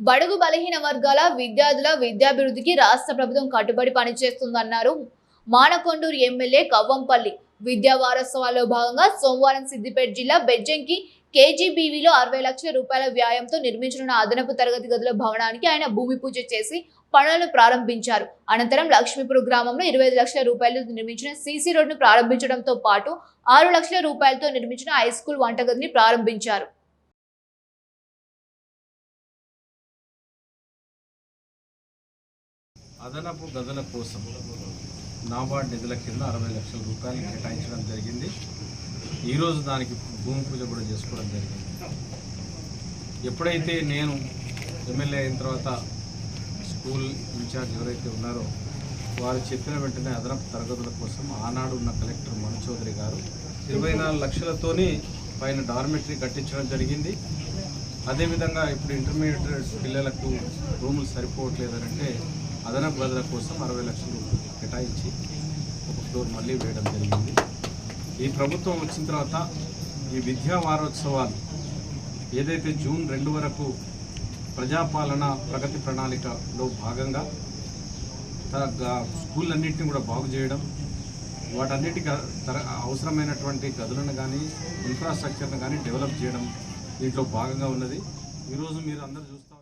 బడుగు బలహీన వర్గాల విద్యార్థుల విద్యాభివృద్ధికి రాష్ట్ర ప్రభుత్వం కట్టుబడి పనిచేస్తుందన్నారు మానకొండూరు ఎమ్మెల్యే కవ్వంపల్లి. విద్యా వారోత్సవాల్లో భాగంగా సోమవారం సిద్దిపేట జిల్లా బెజ్జంకి కేజీబీవీలో 60 లక్షల రూపాయల వ్యయంతో నిర్మించనున్న అదనపు తరగతి గదుల భవనానికి ఆయన భూమి పూజ చేసి పనులను ప్రారంభించారు. అనంతరం లక్ష్మీపురం గ్రామంలో 25 లక్షల రూపాయలతో నిర్మించిన సీసీ రోడ్డును ప్రారంభించడంతో పాటు 6 లక్షల రూపాయలతో నిర్మించిన హైస్కూల్ వంటగదిని ప్రారంభించారు. అదనపు గదుల కోసం నాబార్డ్ నిధుల కింద 60 లక్షల రూపాయలు కేటాయించడం జరిగింది. ఈరోజు దానికి భూమి పూజ కూడా చేసుకోవడం జరిగింది. ఎప్పుడైతే నేను ఎమ్మెల్యే అయిన తర్వాత స్కూల్ ఇన్ఛార్జ్ ఎవరైతే ఉన్నారో వారు చెప్పిన వెంటనే అదనపు తరగతుల కోసం ఆనాడు ఉన్న కలెక్టర్ మను చౌదరి గారు 24 లక్షలతోని పైన డార్మెటరీ కట్టించడం జరిగింది. అదేవిధంగా ఇప్పుడు ఇంటర్మీడియట్ పిల్లలకు రూములు సరిపోవట్లేదంటే అదనపు గదుల కోసం 60 లక్షలు కేటాయించి ఒక ఫ్లోర్ మళ్ళీ వేయడం జరిగింది. ఈ ప్రభుత్వం వచ్చిన తర్వాత ఈ విద్యా వారోత్సవాలు ఏదైతే జూన్ 2 వరకు ప్రజాపాలన ప్రగతి ప్రణాళికలో భాగంగా స్కూళ్ళన్నింటినీ కూడా బాగు చేయడం, వాటన్నిటికీ అవసరమైనటువంటి గదులను కానీ ఇన్ఫ్రాస్ట్రక్చర్ను కానీ డెవలప్ చేయడం దీంట్లో భాగంగా ఉన్నది. ఈరోజు మీరు అందరూ చూస్తారు.